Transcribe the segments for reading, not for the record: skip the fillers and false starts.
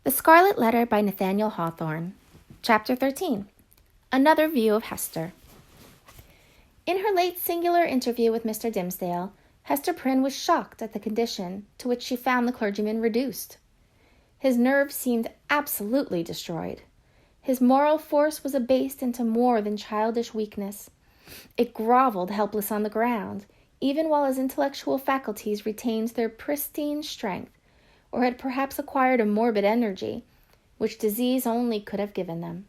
The Scarlet Letter by Nathaniel Hawthorne. Chapter 13. Another View of Hester. In her late singular interview with Mr. Dimmesdale, Hester Prynne was shocked at the condition to which she found the clergyman reduced. His nerves seemed absolutely destroyed. His moral force was abased into more than childish weakness. It groveled helpless on the ground, even while his intellectual faculties retained their pristine strength, or had perhaps acquired a morbid energy, which disease only could have given them.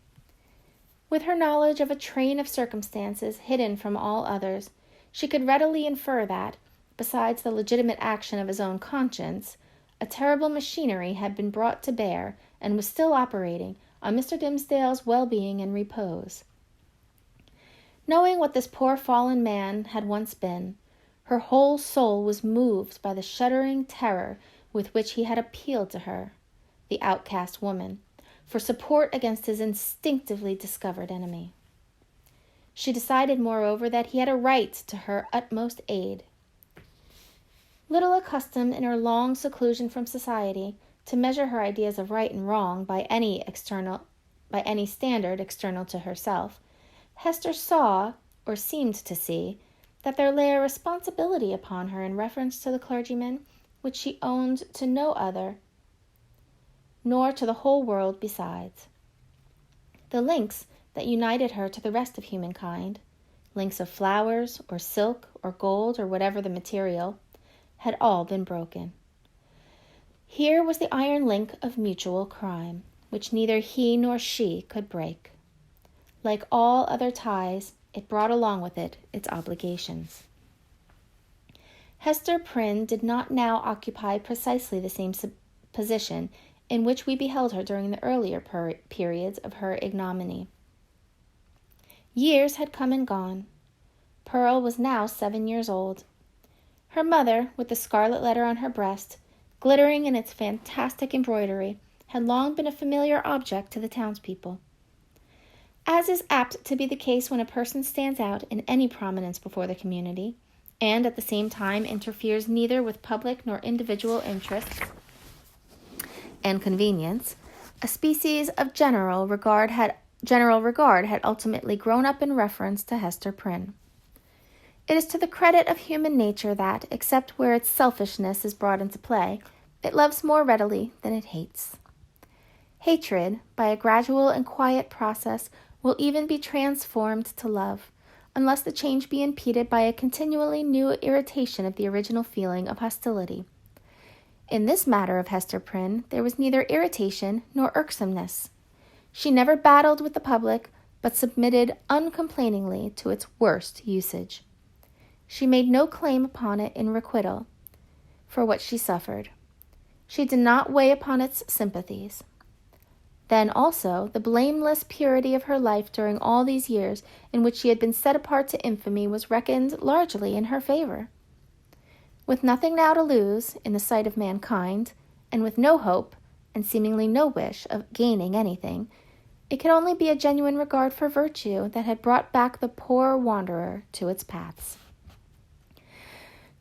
With her knowledge of a train of circumstances hidden from all others, she could readily infer that, besides the legitimate action of his own conscience, a terrible machinery had been brought to bear, and was still operating, on Mr. Dimmesdale's well-being and repose. Knowing what this poor fallen man had once been, her whole soul was moved by the shuddering terror with which he had appealed to her, the outcast woman, for support against his instinctively discovered enemy. She decided, moreover, that he had a right to her utmost aid. Little accustomed in her long seclusion from society to measure her ideas of right and wrong by any standard external to herself, Hester saw, or seemed to see, that there lay a responsibility upon her in reference to the clergyman, which she owned to no other, nor to the whole world besides. The links that united her to the rest of humankind, links of flowers, or silk, or gold, or whatever the material, had all been broken. Here was the iron link of mutual crime, which neither he nor she could break. Like all other ties, it brought along with it its obligations. Hester Prynne did not now occupy precisely the same position in which we beheld her during the earlier periods of her ignominy. Years had come and gone. Pearl was now 7 years old. Her mother, with the scarlet letter on her breast, glittering in its fantastic embroidery, had long been a familiar object to the townspeople. As is apt to be the case when a person stands out in any prominence before the community, and at the same time interferes neither with public nor individual interests and convenience, a species of general regard had ultimately grown up in reference to Hester Prynne. It is to the credit of human nature that, except where its selfishness is brought into play, it loves more readily than it hates. Hatred, by a gradual and quiet process, will even be transformed to love, unless the change be impeded by a continually new irritation of the original feeling of hostility. In this matter of Hester Prynne, there was neither irritation nor irksomeness. She never battled with the public, but submitted uncomplainingly to its worst usage. She made no claim upon it in requital for what she suffered. She did not weigh upon its sympathies. Then also, the blameless purity of her life during all these years in which she had been set apart to infamy was reckoned largely in her favor. With nothing now to lose in the sight of mankind, and with no hope, and seemingly no wish of gaining anything, it could only be a genuine regard for virtue that had brought back the poor wanderer to its paths.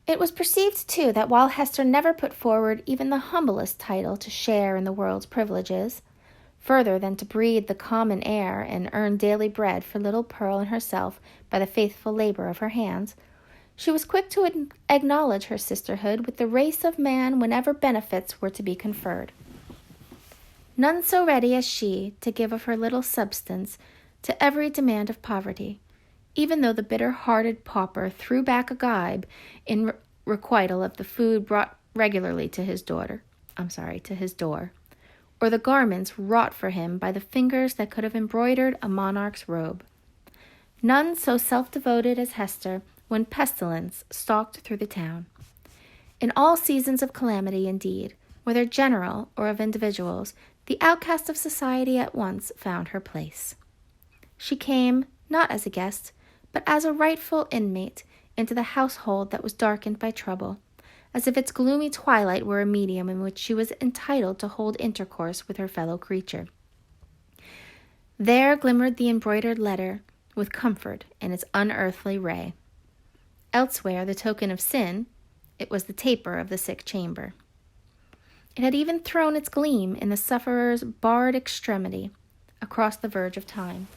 It was perceived, too, that while Hester never put forward even the humblest title to share in the world's privileges, further than to breathe the common air and earn daily bread for little Pearl and herself by the faithful labor of her hands, she was quick to acknowledge her sisterhood with the race of man whenever benefits were to be conferred. None so ready as she to give of her little substance to every demand of poverty, even though the bitter-hearted pauper threw back a gibe in requital of the food brought regularly to his door, or the garments wrought for him by the fingers that could have embroidered a monarch's robe. None so self-devoted as Hester when pestilence stalked through the town. In all seasons of calamity, indeed, whether general or of individuals, the outcast of society at once found her place. She came, not as a guest, but as a rightful inmate, into the household that was darkened by trouble, as if its gloomy twilight were a medium in which she was entitled to hold intercourse with her fellow creature. There glimmered the embroidered letter, with comfort in its unearthly ray. Elsewhere, the token of sin, it was the taper of the sick chamber. It had even thrown its gleam in the sufferer's barred extremity across the verge of time.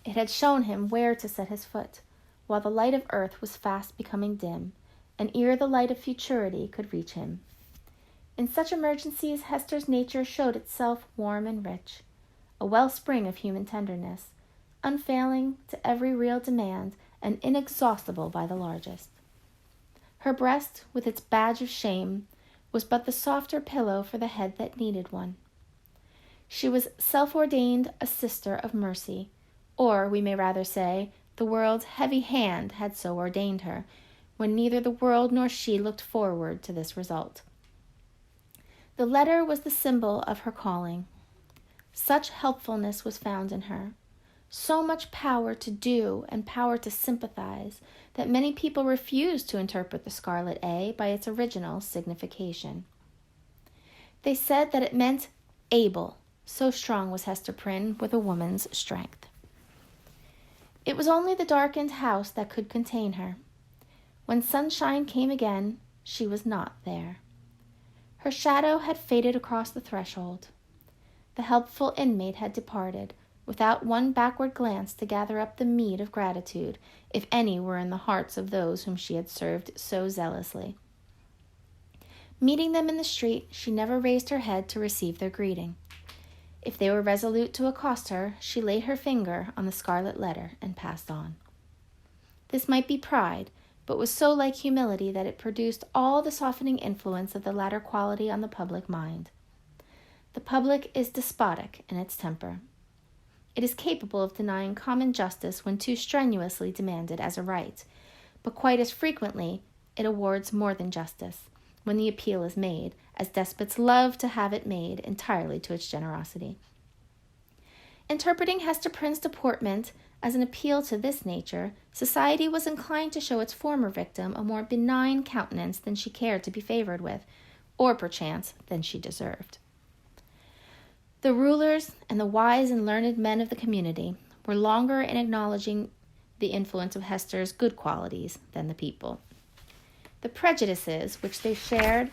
It had shown him where to set his foot, while the light of earth was fast becoming dim, and ere the light of futurity could reach him. In such emergencies, Hester's nature showed itself warm and rich, a wellspring of human tenderness, unfailing to every real demand and inexhaustible by the largest. Her breast, with its badge of shame, was but the softer pillow for the head that needed one. She was self-ordained a sister of mercy, or, we may rather say, the world's heavy hand had so ordained her, when neither the world nor she looked forward to this result. The letter was the symbol of her calling. Such helpfulness was found in her, so much power to do and power to sympathize, that many people refused to interpret the Scarlet A by its original signification. They said that it meant able, so strong was Hester Prynne with a woman's strength. It was only the darkened house that could contain her. When sunshine came again, she was not there. Her shadow had faded across the threshold. The helpful inmate had departed, without one backward glance to gather up the meed of gratitude, if any were in the hearts of those whom she had served so zealously. Meeting them in the street, she never raised her head to receive their greeting. If they were resolute to accost her, she laid her finger on the scarlet letter and passed on. This might be pride, but was so like humility that it produced all the softening influence of the latter quality on the public mind. The public is despotic in its temper. It is capable of denying common justice when too strenuously demanded as a right, but quite as frequently it awards more than justice, when the appeal is made, as despots love to have it made, entirely to its generosity. Interpreting Hester Prynne's deportment as an appeal to this nature, society was inclined to show its former victim a more benign countenance than she cared to be favored with, or perchance than she deserved. The rulers and the wise and learned men of the community were longer in acknowledging the influence of Hester's good qualities than the people. The prejudices which they shared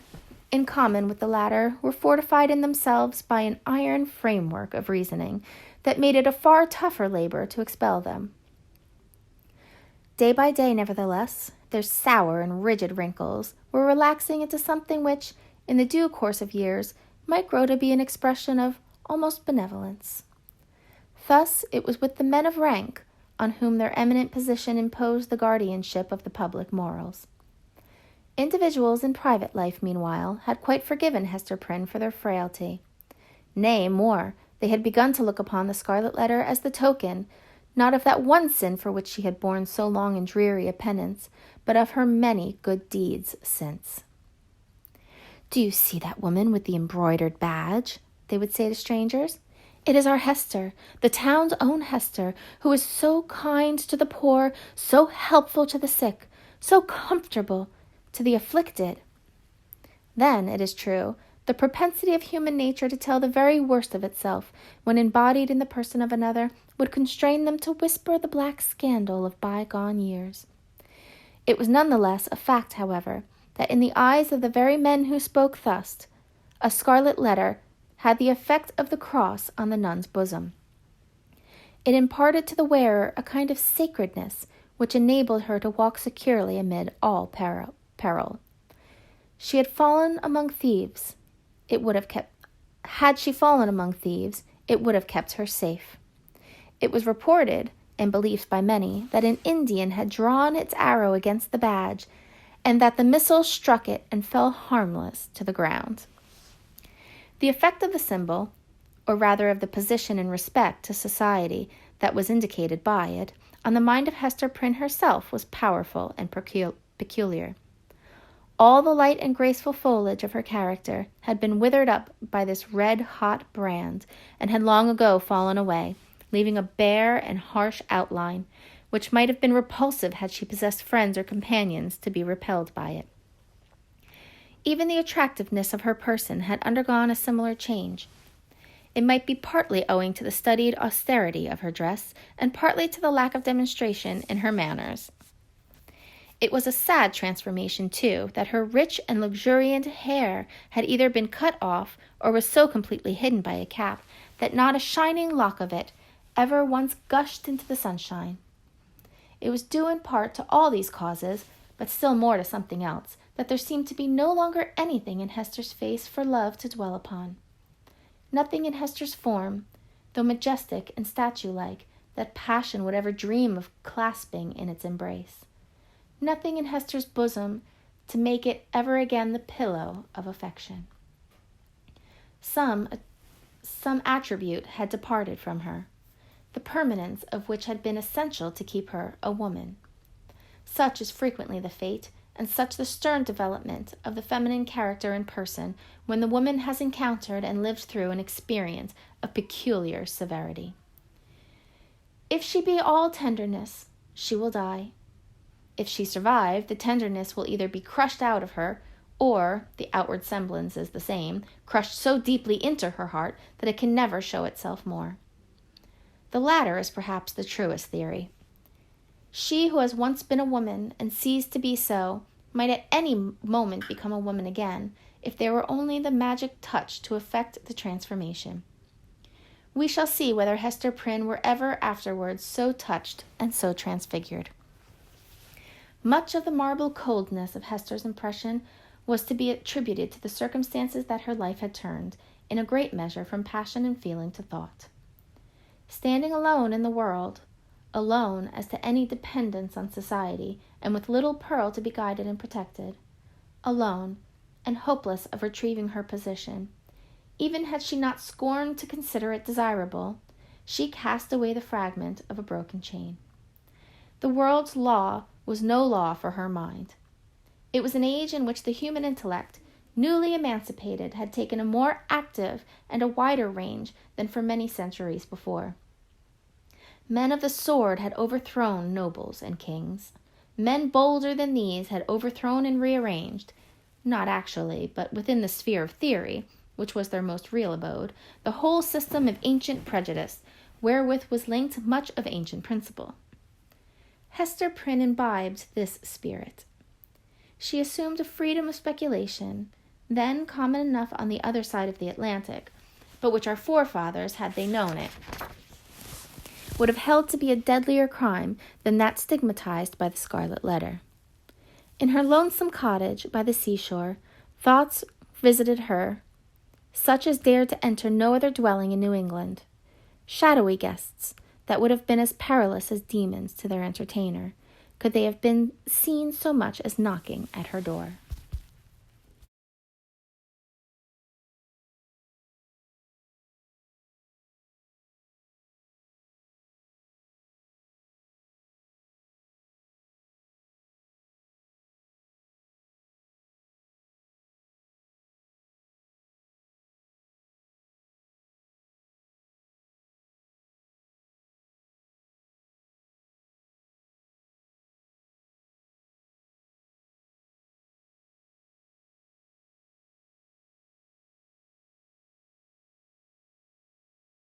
in common with the latter were fortified in themselves by an iron framework of reasoning that made it a far tougher labor to expel them. Day by day, nevertheless, their sour and rigid wrinkles were relaxing into something which, in the due course of years, might grow to be an expression of almost benevolence. Thus it was with the men of rank, on whom their eminent position imposed the guardianship of the public morals. Individuals in private life, meanwhile, had quite forgiven Hester Prynne for their frailty. Nay, more, they had begun to look upon the Scarlet Letter as the token, not of that one sin for which she had borne so long and dreary a penance, but of her many good deeds since. "Do you see that woman with the embroidered badge?" they would say to strangers. "It is our Hester, the town's own Hester, who is so kind to the poor, so helpful to the sick, so comfortable to the afflicted." Then, it is true, the propensity of human nature to tell the very worst of itself, when embodied in the person of another, would constrain them to whisper the black scandal of bygone years. It was none the less a fact, however, that in the eyes of the very men who spoke thus, a scarlet letter had the effect of the cross on the nun's bosom. It imparted to the wearer a kind of sacredness which enabled her to walk securely amid all peril. She had fallen among thieves. Had she fallen among thieves, it would have kept her safe. It was reported, and believed by many, that an Indian had drawn its arrow against the badge, and that the missile struck it and fell harmless to the ground. The effect of the symbol, or rather of the position in respect to society that was indicated by it, on the mind of Hester Prynne herself was powerful and peculiar. All the light and graceful foliage of her character had been withered up by this red-hot brand, and had long ago fallen away, leaving a bare and harsh outline, which might have been repulsive had she possessed friends or companions to be repelled by it. Even the attractiveness of her person had undergone a similar change. It might be partly owing to the studied austerity of her dress, and partly to the lack of demonstration in her manners. It was a sad transformation, too, that her rich and luxuriant hair had either been cut off or was so completely hidden by a cap that not a shining lock of it ever once gushed into the sunshine. It was due in part to all these causes, but still more to something else, that there seemed to be no longer anything in Hester's face for love to dwell upon. Nothing in Hester's form, though majestic and statue-like, that passion would ever dream of clasping in its embrace. Nothing in Hester's bosom to make it ever again the pillow of affection. Some attribute had departed from her, the permanence of which had been essential to keep her a woman. Such is frequently the fate, and such the stern development of the feminine character and person when the woman has encountered and lived through an experience of peculiar severity. If she be all tenderness, she will die. If she survive, the tenderness will either be crushed out of her, or, the outward semblance is the same, crushed so deeply into her heart that it can never show itself more. The latter is perhaps the truest theory. She who has once been a woman and ceased to be so might at any moment become a woman again, if there were only the magic touch to effect the transformation. We shall see whether Hester Prynne were ever afterwards so touched and so transfigured. Much of the marble coldness of Hester's impression was to be attributed to the circumstances that her life had turned, in a great measure, from passion and feeling to thought. Standing alone in the world, alone as to any dependence on society, and with little Pearl to be guided and protected, alone, and hopeless of retrieving her position, even had she not scorned to consider it desirable, she cast away the fragment of a broken chain. The world's law was no law for her mind. It was an age in which the human intellect, newly emancipated, had taken a more active and a wider range than for many centuries before. Men of the sword had overthrown nobles and kings. Men bolder than these had overthrown and rearranged, not actually, but within the sphere of theory, which was their most real abode, the whole system of ancient prejudice, wherewith was linked much of ancient principle. Hester Prynne imbibed this spirit. She assumed a freedom of speculation, then common enough on the other side of the Atlantic, but which our forefathers, had they known it, would have held to be a deadlier crime than that stigmatized by the Scarlet Letter. In her lonesome cottage by the seashore, thoughts visited her, such as dared to enter no other dwelling in New England, shadowy guests that would have been as perilous as demons to their entertainer, could they have been seen so much as knocking at her door.